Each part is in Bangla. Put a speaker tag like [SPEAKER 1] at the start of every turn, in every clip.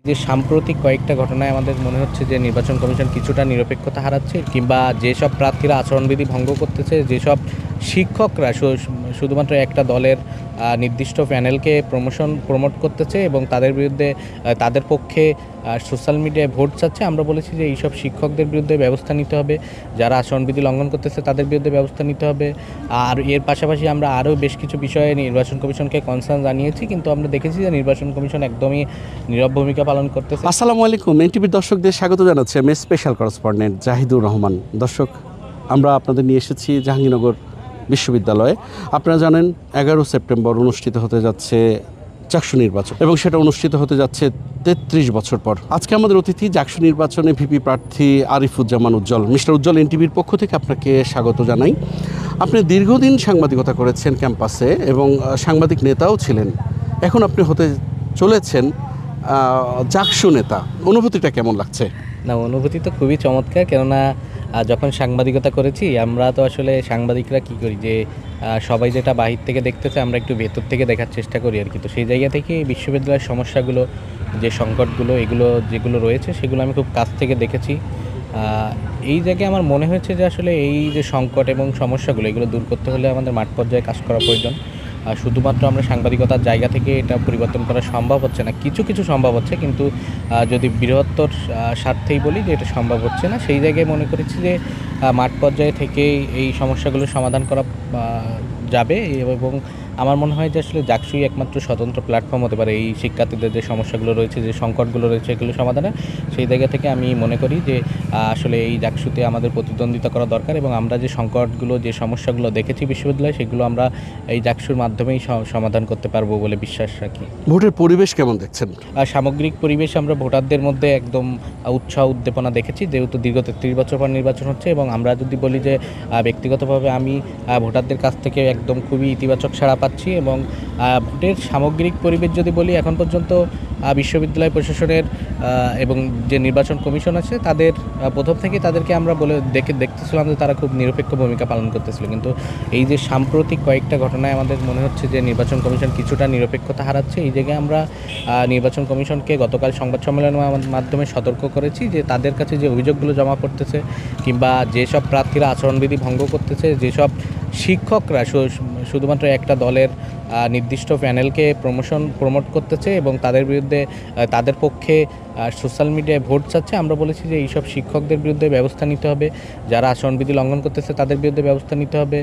[SPEAKER 1] যে সাম্প্রতিক কয়েকটা ঘটনায় আমাদের মনে হচ্ছে যে নির্বাচন কমিশন কিছুটা নিরপেক্ষতা হারাচ্ছে, কিংবা যেসব প্রার্থীরা আচরণবিধি ভঙ্গ করতেছে, যেসব শিক্ষকরা শুধুমাত্র একটা দলের নির্দিষ্ট প্যানেলকে প্রমোট করতেছে এবং তাদের বিরুদ্ধে তাদের পক্ষে সোশ্যাল মিডিয়ায় ভোট চাচ্ছে, আমরা বলেছি যে এইসব শিক্ষকদের বিরুদ্ধে ব্যবস্থা নিতে হবে। যারা আচরণবিধি লঙ্ঘন করতেছে তাদের বিরুদ্ধে ব্যবস্থা নিতে হবে। আর এর পাশাপাশি আমরা আরও বেশ কিছু বিষয়ে নির্বাচন কমিশনকে কনসার্ন জানিয়েছি, কিন্তু আমরা দেখেছি যে নির্বাচন কমিশন একদমই নীরব ভূমিকা পালন করতেছে।
[SPEAKER 2] আসসালামু আলাইকুম, এনটিভির দর্শকদের স্বাগত জানাচ্ছি আমি স্পেশাল করেসপন্ডেন্ট জাহিদুর রহমান। দর্শক, আমরা আপনাদের নিয়ে এসেছি জাহাঙ্গীরনগর বিশ্ববিদ্যালয়ে। আপনারা জানেন 11 সেপ্টেম্বর অনুষ্ঠিত হতে যাচ্ছে জাকসু নির্বাচন, এবং সেটা অনুষ্ঠিত হতে যাচ্ছে 33 বছর পর। আজকে আমাদের অতিথি জাকসু নির্বাচনে ভিপি প্রার্থী আরিফুজ্জামান উজ্জ্বল। মিস্টার উজ্জ্বল, এনটিভির পক্ষ থেকে আপনাকে স্বাগত জানাই। আপনি দীর্ঘদিন সাংবাদিকতা করেছেন ক্যাম্পাসে এবং সাংবাদিক নেতাও ছিলেন। এখন আপনি হতে চলেছেন জাকসু নেতা। অনুভূতিটা কেমন লাগছে?
[SPEAKER 1] না, অনুভূতি তো খুবই চমৎকার, কেননা যখন সাংবাদিকতা করেছি আমরা তো আসলে সাংবাদিকরা কী করি যে সবাই যেটা বাহির থেকে দেখতেছে আমরা একটু ভেতর থেকে দেখার চেষ্টা করি আর কি। তো সেই জায়গা থেকে বিশ্ববিদ্যালয়ের সমস্যাগুলো, যে সংকটগুলো এগুলো যেগুলো রয়েছে সেগুলো আমি খুব কাছ থেকে দেখেছি। এই জায়গায় আমার মনে হয়েছে যে আসলে এই যে সংকট এবং সমস্যাগুলো এগুলো দূর করতে হলে আমাদের মাঠ পর্যায়ে কাজ করা প্রয়োজন। শুধুমাত্র আমরা সাংবাদিকতার জায়গা থেকে এটা পরিবর্তন করা সম্ভব হচ্ছে না। কিছু কিছু সম্ভব হচ্ছে, কিন্তু যদি বৃহত্তর স্বার্থেই বলি যে এটা সম্ভব হচ্ছে না, সেই জায়গায় মনে করেছি যে মাঠ পর্যায়ে থেকেই এই সমস্যাগুলো সমাধান করা যাবে। এবং আমার মনে হয় যে আসলে জাকসুই একমাত্র স্বতন্ত্র প্ল্যাটফর্ম হতে পারে এই শিক্ষার্থীদের যে সমস্যাগুলো রয়েছে, যে সংকটগুলো রয়েছে এগুলো সমাধানে। সেই জায়গা থেকে আমি মনে করি যে আসলে এই জাকসুতে আমাদের প্রতিদ্বন্দ্বিতা করা দরকার, এবং আমরা যে সংকটগুলো, যে সমস্যাগুলো দেখেছি বিশ্ববিদ্যালয়ে, সেগুলো আমরা এই জাকসুর মাধ্যমেই সমাধান করতে পারবো বলে বিশ্বাস রাখি।
[SPEAKER 2] ভোটের পরিবেশ কেমন দেখছেন?
[SPEAKER 1] সামগ্রিক পরিবেশ আমরা ভোটারদের মধ্যে একদম উৎসাহ উদ্দীপনা দেখেছি, যেহেতু দীর্ঘ 33 বছর পর নির্বাচন হচ্ছে। এবং আমরা যদি বলি যে ব্যক্তিগতভাবে আমি ভোটারদের কাছ থেকে একদম খুবই ইতিবাচক সাড়া পাচ্ছি। এবং ভোটের সামগ্রিক পরিবেশ যদি বলি, এখন পর্যন্ত বিশ্ববিদ্যালয় প্রশাসনের এবং যে নির্বাচন কমিশন আছে তাদের প্রথম থেকেই তাদেরকে আমরা দেখতেছিলাম যে তারা খুব নিরপেক্ষ ভূমিকা পালন করতেছিল। কিন্তু এই যে সাম্প্রতিক কয়েকটা ঘটনায় আমাদের মনে হচ্ছে যে নির্বাচন কমিশন কিছুটা নিরপেক্ষতা হারাচ্ছে। এই জায়গায় আমরা নির্বাচন কমিশনকে গতকাল সংবাদ সম্মেলনের মাধ্যমে সতর্ক করেছি যে তাদের কাছে যে অভিযোগগুলো জমা পড়তেছে, কিংবা যেসব প্রার্থীরা আচরণবিধি ভঙ্গ করতেছে, যেসব শিক্ষকরা শুধুমাত্র একটা দলের নির্দিষ্ট প্যানেলকে প্রমোট করতেছে এবং তাদের বিরুদ্ধে তাদের পক্ষে সোশ্যাল মিডিয়ায় ভোট চাচ্ছে, আমরা বলেছি যে এইসব শিক্ষকদের বিরুদ্ধে ব্যবস্থা নিতে হবে। যারা আচরণবিধি লঙ্ঘন করতেছে তাদের বিরুদ্ধে ব্যবস্থা নিতে হবে।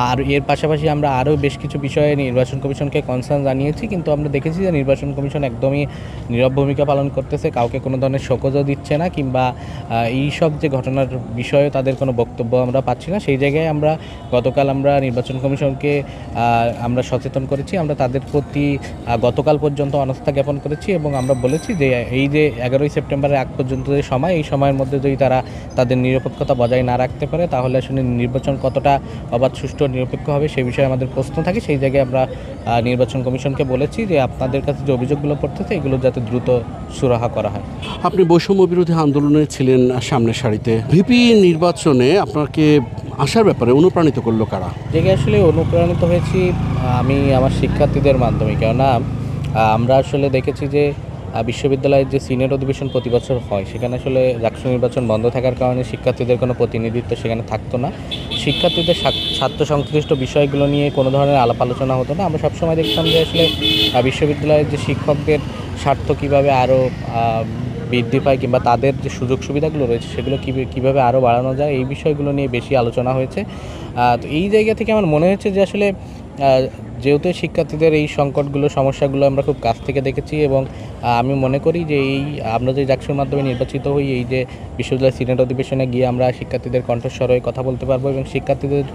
[SPEAKER 1] আর এর পাশাপাশি আমরা আরও বেশ কিছু বিষয়ে নির্বাচন কমিশনকে কনসার্ন জানিয়েছি, কিন্তু আমরা দেখেছি যে নির্বাচন কমিশন একদমই নীরব ভূমিকা পালন করতেছে, কাউকে কোনো ধরনের শোকজও দিচ্ছে না, কিংবা এইসব যে ঘটনার বিষয়ে তাদের কোনো বক্তব্য আমরা পাচ্ছি না। সেই জায়গায় গতকাল আমরা নির্বাচন কমিশনকে আমরা সচেতন করেছি। আমরা তাদের প্রতি গতকাল পর্যন্ত অনাস্থা জ্ঞাপন করেছি, এবং আমরা বলেছি যে এই যে 11ই সেপ্টেম্বরের আগ পর্যন্ত যে সময়, এই সময়ের মধ্যে যদি তারা তাদের নিরপেক্ষতা বজায় না রাখতে পারে, তাহলে আসলে নির্বাচন কতটা অবাধ, সুষ্ঠু, নিরপেক্ষ হবে সে বিষয়ে আমাদের প্রশ্ন থাকে। সেই জায়গায় আমরা নির্বাচন কমিশনকে বলেছি যে আপনাদের কাছে যে অভিযোগগুলো পড়তেছে এগুলো যাতে দ্রুত সুরাহা করা হয়।
[SPEAKER 2] আপনি বৈষম্য বিরোধী আন্দোলনে ছিলেন সামনের সারিতে। ভিপি নির্বাচনে আপনাকে আসার ব্যাপারে অনুপ্রাণিত করলো কারা?
[SPEAKER 1] জায়গায় আসলে অনুপ্রাণিত হয়েছি আমি আমার শিক্ষার্থীদের মাধ্যমে, কেননা আমরা আসলে দেখেছি যে বিশ্ববিদ্যালয়ের যে সিনিয়র অধিবেশন প্রতি বছর হয়, সেখানে আসলে জাকসু নির্বাচন বন্ধ থাকার কারণে শিক্ষার্থীদের কোনো প্রতিনিধিত্ব সেখানে থাকতো না। শিক্ষার্থীদের স্বার্থ সংশ্লিষ্ট বিষয়গুলো নিয়ে কোনো ধরনের আলাপ আলোচনা হতো না। আমরা সবসময় দেখতাম যে আসলে বিশ্ববিদ্যালয়ের যে শিক্ষকদের স্বার্থ কীভাবে আরও বৃদ্ধি পায়, কিংবা তাদের যে সুযোগ সুবিধাগুলো রয়েছে সেগুলো কীভাবে আরও বাড়ানো যায়, এই বিষয়গুলো নিয়ে বেশি আলোচনা হয়েছে। তো এই জায়গা থেকে আমার মনে হয়েছে যে আসলে যেহেতু শিক্ষার্থীদের এই সংকটগুলো, সমস্যাগুলো আমরা খুব কাছ থেকে দেখেছি, এবং আমি মনে করি যে আমরা যে জাকসুর মাধ্যমে নির্বাচিত হই, এই যে বিশ্ববিদ্যালয় সিনেট অধিবেশনে গিয়ে আমরা শিক্ষার্থীদের কণ্ঠস্বর হয়ে কথা বলতে পারবো, এবং শিক্ষার্থীদের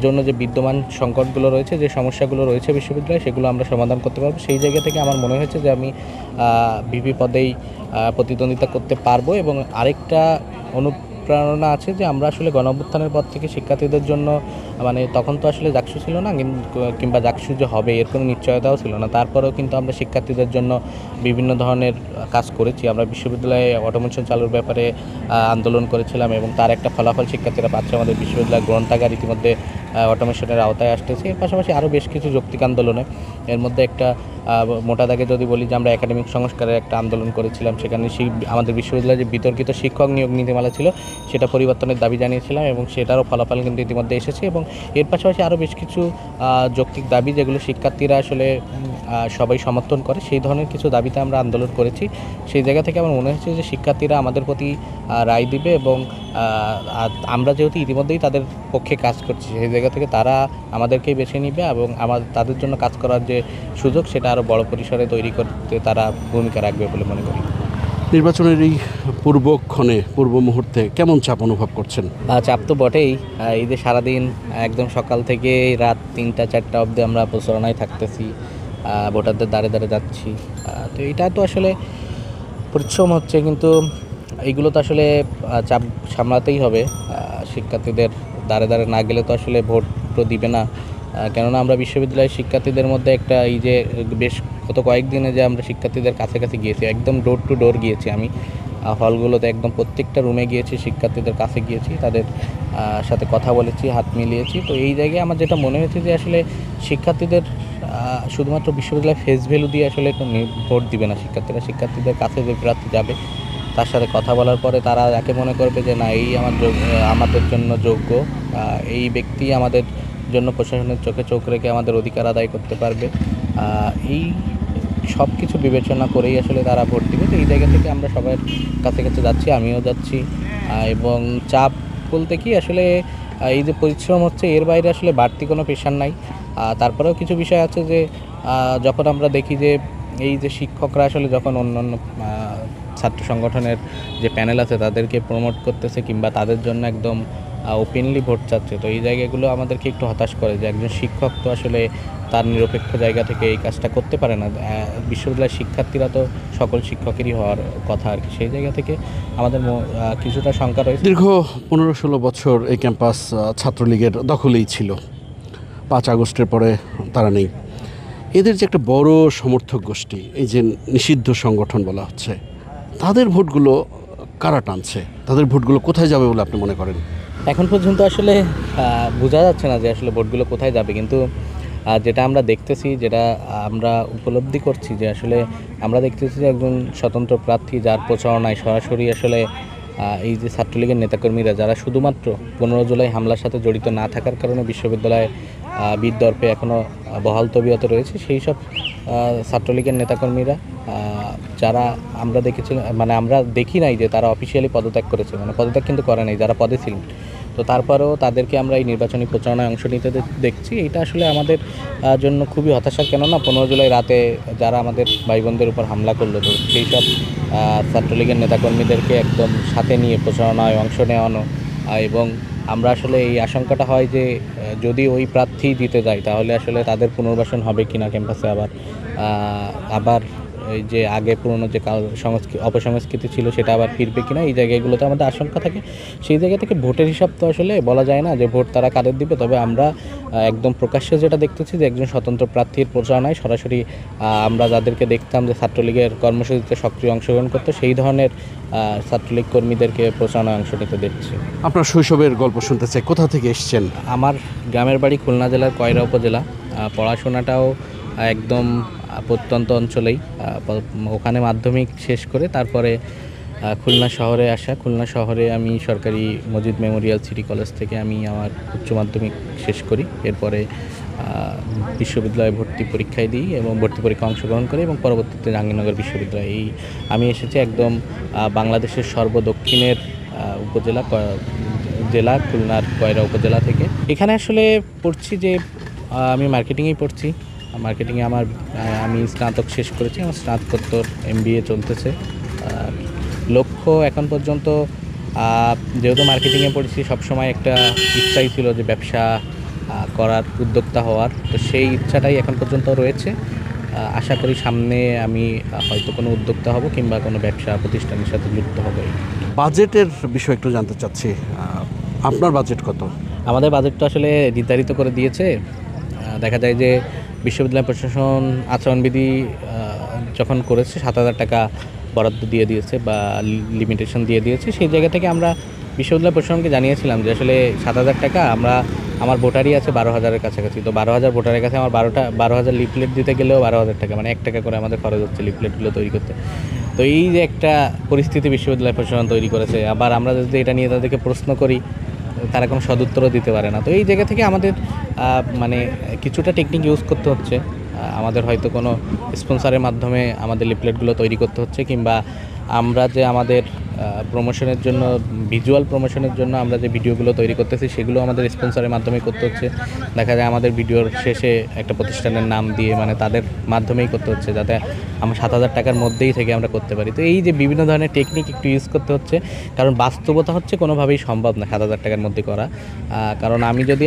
[SPEAKER 1] জন্য যে বিদ্যমান সংকটগুলো রয়েছে, যে সমস্যাগুলো রয়েছে বিশ্ববিদ্যালয়ে, সেগুলো আমরা সমাধান করতে পারবো। সেই জায়গা থেকে আমার মনে হয়েছে যে আমি ভিপি পদেই প্রতিদ্বন্দ্বিতা করতে পারবো। এবং আরেকটা অনুপ্রেরণা আছে যে আমরা আসলে গণঅভ্যুত্থানের পর থেকে শিক্ষার্থীদের জন্য, মানে তখন তো আসলে জাকসু ছিল না, কিংবা জাকসু যে হবে এর কোনো নিশ্চয়তাও ছিল না, তারপরেও কিন্তু আমরা শিক্ষার্থীদের জন্য বিভিন্ন ধরনের কাজ করেছি। আমরা বিশ্ববিদ্যালয়ে অটোমেশন চালুর ব্যাপারে আন্দোলন করেছিলাম, এবং তার একটা ফলাফল শিক্ষার্থীরা পাচ্ছে। আমাদের বিশ্ববিদ্যালয় গ্রন্থাগার ইতিমধ্যে অটোমেশনের আওতায় আসতেছে। এর পাশাপাশি আরও বেশ কিছু যৌক্তিক আন্দোলনে, এর মধ্যে একটা মোটা দাগে যদি বলি যে আমরা একাডেমিক সংস্কারের একটা আন্দোলন করেছিলাম, সেখানে আমাদের বিশ্ববিদ্যালয়ে যে বিতর্কিত শিক্ষক নিয়োগ নীতিমালা ছিল সেটা পরিবর্তনের দাবি জানিয়েছিলাম এবং সেটারও ফলাফল কিন্তু ইতিমধ্যে এসেছে। এবং এর পাশাপাশি আরও বেশ কিছু যৌক্তিক দাবি যেগুলো শিক্ষার্থীরা আসলে সবাই সমর্থন করে, সেই ধরনের কিছু দাবিতে আমরা আন্দোলন করেছি। সেই জায়গা থেকে আমার মনে হচ্ছে যে শিক্ষার্থীরা আমাদের প্রতি রায় দিবে এবং আমরা যেহেতু ইতিমধ্যেই তাদের পক্ষে কাজ করছি, সেই জায়গা থেকে তারা আমাদেরকেই বেছে নিবে এবং তাদের জন্য কাজ করার যে সুযোগ সেটা আরও বড় পরিসরে তৈরি করতে তারা ভূমিকা রাখবে বলে মনে করি।
[SPEAKER 2] নির্বাচনের এই পূর্ব মুহূর্তে কেমন চাপ অনুভব করছেন?
[SPEAKER 1] চাপ তো বটেই। এই যে সারাদিন একদম সকাল থেকে রাত 3টা-4টা অবধি আমরা প্রচারণায় থাকতেছি, ভোটারদের দ্বারে দ্বারে যাচ্ছি। তো এটা তো আসলে পরিশ্রম হচ্ছে, কিন্তু এইগুলো তো আসলে চাপ সামলাতেই হবে। শিক্ষার্থীদের দ্বারে দ্বারে না গেলে তো আসলে ভোট তো দিবে না। কেননা আমরা বিশ্ববিদ্যালয়ের শিক্ষার্থীদের মধ্যে একটা এই যে বেশ গত কয়েকদিনে যে আমরা শিক্ষার্থীদের কাছাকাছি গিয়েছি, একদম ডোর টু ডোর গিয়েছি আমি, হলগুলোতে একদম প্রত্যেকটা রুমে গিয়েছি, শিক্ষার্থীদের কাছে গিয়েছি, তাদের সাথে কথা বলেছি, হাত মিলিয়েছি। তো এই জায়গায় আমার যেটা মনে হয়েছে যে আসলে শিক্ষার্থীদের শুধুমাত্র বিশ্ববিদ্যালয়ের ফেস ভ্যালু দিয়ে আসলে ভোট দিবে না শিক্ষার্থীদের কাছে যে প্রার্থী যাবে তার সাথে কথা বলার পরে তারা যাকে মনে করবে যে না এই আমাদের জন্য যোগ্য, এই ব্যক্তি আমাদের জন্য প্রশাসনের চোখে চোখ রেখে আমাদের অধিকার আদায় করতে পারবে, এই সব কিছু বিবেচনা করেই আসলে তারা ভোট দিবে। তো এই জায়গা থেকে আমরা সবার কাছে কাছে যাচ্ছি, আমিও যাচ্ছি। এবং চাপ বলতে কি আসলে এই যে পরিশ্রম হচ্ছে এর বাইরে আসলে বাড়তি কোনো প্রেশার নাই। তারপরেও কিছু বিষয় আছে যে যখন আমরা দেখি যে এই যে শিক্ষকরা আসলে যখন অন্যান্য ছাত্র সংগঠনের যে প্যানেল আছে তাদেরকে প্রমোট করতেছে কিংবা তাদের জন্য একদম ওপেনলি ভোট চাচ্ছে, তো এই জায়গাগুলো আমাদেরকে একটু হতাশ করে যে একজন শিক্ষক তো আসলে তার নিরপেক্ষ জায়গা থেকে এই কাজটা করতে পারে না। বিশ্ববিদ্যালয়ের শিক্ষার্থীরা তো সকল শিক্ষকেরই হওয়ার কথা আর কি, সেই জায়গা থেকে আমাদের কিছুটা শঙ্কা রয়েছে।
[SPEAKER 2] দীর্ঘ 15-16 বছর এই ক্যাম্পাস ছাত্রলীগের দখলেই ছিল। 5 আগস্টের পরে তারা নেই। এদের যে একটা বড় সমর্থক গোষ্ঠী, এই যে নিষিদ্ধ সংগঠন বলা হচ্ছে, তাদের ভোটগুলো কারা টানছে? তাদের ভোটগুলো কোথায় যাবে বলে আপনি মনে করেন?
[SPEAKER 1] এখন পর্যন্ত আসলে বোঝা যাচ্ছে না যে আসলে ভোটগুলো কোথায় যাবে, কিন্তু যেটা আমরা দেখতেছি, যেটা আমরা উপলব্ধি করছি যে আসলে আমরা দেখতেছি যে একজন স্বতন্ত্র প্রার্থী যার প্রচারণায় সরাসরি আসলে এই যে ছাত্রলীগের নেতাকর্মীরা যারা শুধুমাত্র 15 জুলাই হামলার সাথে জড়িত না থাকার কারণে বিশ্ববিদ্যালয়ে বিদ্যর্পে এখনও বহাল তবিয়তে রয়েছে, সেই সব ছাত্রলীগের নেতাকর্মীরা যারা আমরা দেখেছি, মানে আমরা দেখি নাই যে তারা অফিসিয়ালি পদত্যাগ করেছে, মানে পদত্যাগ কিন্তু করে নাই যারা পদে ছিলেন, তো তারপরেও তাদেরকে আমরা এই নির্বাচনী প্রচারণায় অংশ নিতে দেখছি। এটা আসলে আমাদের জন্য খুবই হতাশার, কেননা 15 জুলাই রাতে যারা আমাদের ভাই বোনদের উপর হামলা করলো, তো সেই সব ছাত্রলীগের নেতাকর্মীদেরকে একদম সাথে নিয়ে প্রচারণায় অংশ নেওয়ানো, এবং আমরা আসলে এই আশঙ্কাটা হয় যে যদি ওই প্রার্থী জিতে যায় তাহলে আসলে তাদের পুনর্বাসন হবে কিনা ক্যাম্পাসে, আবার এই যে আগে পুরনো যে অপসংস্কৃতি ছিল সেটা আবার ফিরবে কিনা, এই জায়গাগুলোতে আমাদের আশঙ্কা থাকে। সেই জায়গা থেকে ভোটের হিসাব তো আসলে বলা যায় না যে ভোট তারা কাদের দিবে, তবে আমরা একদম প্রকাশ্যে যেটা দেখতেছি যে একজন স্বতন্ত্র প্রার্থীর প্রচারণায় সরাসরি আমরা যাদেরকে দেখতাম যে ছাত্রলীগের কর্মসূচিতে সক্রিয় অংশগ্রহণ করতো, সেই ধরনের ছাত্রলীগ কর্মীদেরকে প্রচারণায় অংশ নিতে দেখছি।
[SPEAKER 2] আপনার শৈশবের গল্প শুনতে চাই, কোথা থেকে এসেছেন?
[SPEAKER 1] আমার গ্রামের বাড়ি খুলনা জেলার কয়রা উপজেলা। পড়াশোনাটাও একদম প্রত্যন্ত অঞ্চলেই, ওখানে মাধ্যমিক শেষ করে তারপরে খুলনা শহরে আসা। খুলনা শহরে আমি সরকারি মজিদ মেমোরিয়াল সিটি কলেজ থেকে আমি আমার উচ্চ মাধ্যমিক শেষ করি। এরপরে বিশ্ববিদ্যালয়ে ভর্তি পরীক্ষায় দিই এবং ভর্তি পরীক্ষা অংশগ্রহণ করি এবং পরবর্তীতে জাহাঙ্গীরনগর বিশ্ববিদ্যালয়ে আমি এসেছি একদম বাংলাদেশের সর্বদক্ষিণের জেলা খুলনার কয়রা উপজেলা থেকে। এখানে আসলে পড়ছি যে আমি মার্কেটিংয়েই পড়ছি। মার্কেটিংয়ে আমি স্নাতক শেষ করেছি, আমার স্নাতকোত্তর MBA চলতেছে। লক্ষ্য এখন পর্যন্ত যেহেতু মার্কেটিংয়ে পড়েছি, সবসময় একটা ইচ্ছাই ছিল যে ব্যবসা করার, উদ্যোক্তা হওয়ার, তো সেই ইচ্ছাটাই এখন পর্যন্ত রয়েছে। আশা করি সামনে আমি হয়তো কোনো উদ্যোক্তা হব কিংবা কোনো ব্যবসা প্রতিষ্ঠানের সাথে যুক্ত হব।
[SPEAKER 2] বাজেটের বিষয় একটু জানতে চাচ্ছি, আপনার বাজেট কত?
[SPEAKER 1] আমাদের বাজেটটা আসলে নির্ধারিত করে দিয়েছে। দেখা যায় যে বিশ্ববিদ্যালয় প্রশাসন আচরণবিধি যখন করেছে 7,000 টাকা বরাদ্দ দিয়ে দিয়েছে বা লিমিটেশন দিয়ে দিয়েছে। সেই জায়গা থেকে আমরা বিশ্ববিদ্যালয় প্রশাসনকে জানিয়েছিলাম যে আসলে 7,000 টাকা আমরা আমার ভোটারই আছে 12,000-এর কাছাকাছি। তো 12,000 ভোটারের কাছে আমার 12,000 লিফলেট দিতে গেলেও 12,000 টাকা, মানে 1 টাকা করে আমাদের খরচ হচ্ছে লিফলেটগুলো তৈরি করতে। তো এই যে একটা পরিস্থিতি বিশ্ববিদ্যালয় প্রশাসন তৈরি করেছে, আবার আমরা যদি এটা নিয়ে তাদেরকে প্রশ্ন করি, তারা কোনো সদুত্তরও দিতে পারে না। তো এই জায়গা থেকে আমাদের মানে কিছুটা টেকনিক ইউজ করতে হচ্ছে। আমাদের হয়তো কোনো স্পন্সরের মাধ্যমে আমাদের লিফলেটগুলো তৈরি করতে হচ্ছে, কিংবা আমরা যে আমাদের প্রমোশনের জন্য, ভিজুয়াল প্রমোশনের জন্য আমরা যে ভিডিওগুলো তৈরি করতেছি সেগুলো আমাদের স্পন্সরের মাধ্যমে করতে হচ্ছে। দেখা যায় আমাদের ভিডিওর শেষে একটা প্রতিষ্ঠানের নাম দিয়ে, মানে তাদের মাধ্যমেই করতে হচ্ছে, যাতে আমরা 7,000 টাকার মধ্যেই থেকে আমরা করতে পারি। তো এই যে বিভিন্ন ধরনের টেকনিক একটু ইউজ করতে হচ্ছে, কারণ বাস্তবতা হচ্ছে কোনোভাবেই সম্ভব না 7,000 টাকার মধ্যে করা। কারণ আমি যদি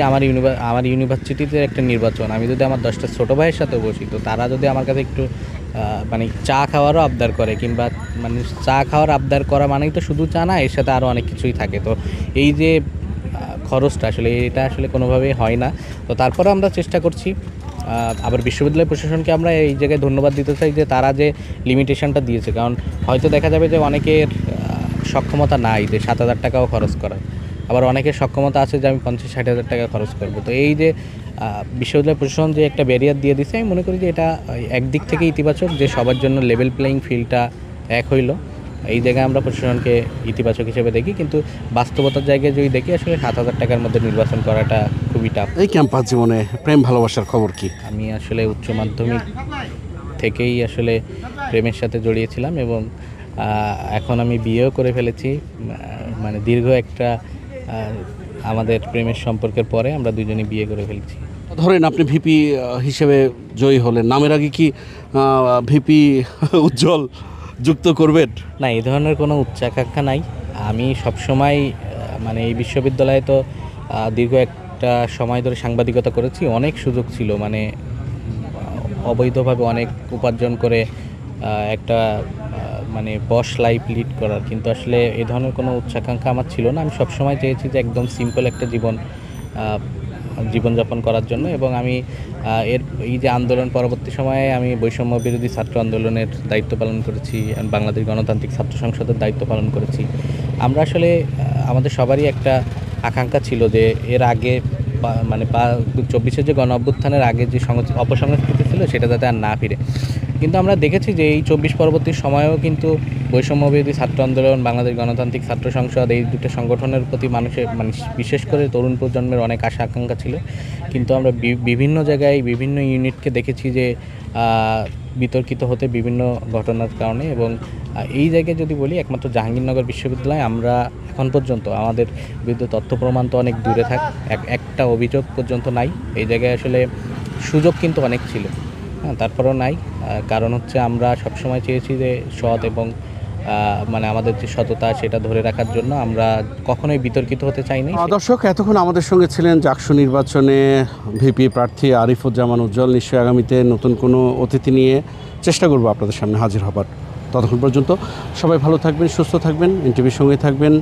[SPEAKER 1] আমার ইউনিভার্সিটিতে একটা নির্বাচন, আমি যদি আমার 10টা ছোটো ভাইয়ের সাথে বসি, তো তারা যদি আমার কাছে একটু মানে চা খাওয়ারও আবদার করে, কিংবা মানে চা খাওয়ার আবদার করা মানেই তো শুধু চা না, এর সাথে আরও অনেক কিছুই থাকে। তো এই যে খরচটা আসলে এটা আসলে কোনোভাবেই হয় না। তো তারপরে আমরা চেষ্টা করছি। আবার বিশ্ববিদ্যালয় প্রশাসনকে আমরা এই জায়গায় ধন্যবাদ দিতে চাই যে তারা যে লিমিটেশনটা দিয়েছে, কারণ হয়তো দেখা যাবে যে অনেকের সক্ষমতা নাই যে 7,000 টাকাও খরচ করার, আবার অনেকের সক্ষমতা আছে যে আমি 50-60,000 টাকা খরচ করবো। তো এই যে বিশ্ববিদ্যালয় প্রশাসন যে একটা ব্যারিয়ার দিয়ে দিচ্ছে, আমি মনে করি যে এটা একদিক থেকে ইতিবাচক, যে সবার জন্য লেভেল প্লেয়িং ফিল্ডটা এক হইল। এই জায়গায় আমরা প্রশাসনকে ইতিবাচক হিসেবে দেখি, কিন্তু বাস্তবতার জায়গায় যদি দেখি, আসলে 7,000 টাকার মধ্যে নির্বাচন করাটা খুবই টাফ।
[SPEAKER 2] এই ক্যাম্পাস জীবনে প্রেম ভালোবাসার খবর কি?
[SPEAKER 1] আমি আসলে উচ্চ মাধ্যমিক থেকেই আসলে প্রেমের সাথে জড়িয়েছিলাম, এবং এখন আমি বিয়েও করে ফেলেছি। মানে দীর্ঘ একটা আমাদের প্রেমের সম্পর্কের পরে আমরা দুজনেই বিয়ে করে ফেলেছি।
[SPEAKER 2] ধরেন আপনি ভিপি হিসেবে জয়ী হলেন, নামের আগে কি ভিপি উজ্জ্বল যুক্ত করবেন?
[SPEAKER 1] না, এই ধরনের কোনো উচ্চাকাঙ্ক্ষা নাই। আমি সবসময় মানে এই বিশ্ববিদ্যালয়ে তো দীর্ঘ একটা সময় ধরে সাংবাদিকতা করেছি, অনেক সুযোগ ছিল, মানে অবৈধভাবে অনেক উপার্জন করে একটা মানে পশ লাইফ লিড করার, কিন্তু আসলে এই ধরনের কোনো উচ্চাকাঙ্ক্ষা আমার ছিল না। আমি সবসময় চেয়েছি যে একদম সিম্পল একটা জীবনযাপন করার জন্য, এবং আমি এই যে আন্দোলন পরবর্তী সময়ে আমি বৈষম্য বিরোধী ছাত্র আন্দোলনের দায়িত্ব পালন করেছি, বাংলাদেশ গণতান্ত্রিক ছাত্র সংসদের দায়িত্ব পালন করেছি। আমরা আসলে আমাদের সবারই একটা আকাঙ্ক্ষা ছিল যে এর আগে মানে 24-এর যে গণ অভ্যুত্থানের আগে যে অপসংস্কৃতি ছিল সেটা যাতে আর না ফিরে। কিন্তু আমরা দেখেছি যে এই 24 পরবর্তী সময়েও কিন্তু বৈষম্য বিরোধী ছাত্র আন্দোলন, বাংলাদেশ গণতান্ত্রিক ছাত্র সংসদ, এই দুটো সংগঠনের প্রতি মানুষের, মানে বিশেষ করে তরুণ প্রজন্মের অনেক আশা আকাঙ্ক্ষা ছিল। কিন্তু আমরা বিভিন্ন জায়গায় বিভিন্ন ইউনিটকে দেখেছি যে বিতর্কিত হতে বিভিন্ন ঘটনার কারণে। এবং এই জায়গায় যদি বলি, একমাত্র জাহাঙ্গীরনগর বিশ্ববিদ্যালয় আমরা এখন পর্যন্ত, আমাদের বিরুদ্ধে তথ্য প্রমাণ তো অনেক দূরে থাক, একটা অভিযোগ পর্যন্ত নাই। এই জায়গায় আসলে সুযোগ কিন্তু অনেক ছিল, তারপরেও নাই। কারণ হচ্ছে আমরা সবসময় চেয়েছি যে সৎ এবং মানে আমাদের যে সততা সেটা ধরে রাখার জন্য আমরা কখনোই বিতর্কিত হতে চাইনি।
[SPEAKER 2] দর্শক, এতক্ষণ আমাদের সঙ্গে ছিলেন জাকসু নির্বাচনে ভিপি প্রার্থী আরিফুজ্জামান উজ্জ্বল। নিশ্চয়ই আগামীতে নতুন কোনো অতিথি নিয়ে চেষ্টা করব আপনাদের সামনে হাজির হবার। ততক্ষণ পর্যন্ত সবাই ভালো থাকবেন, সুস্থ থাকবেন, এনটিভির সঙ্গে থাকবেন।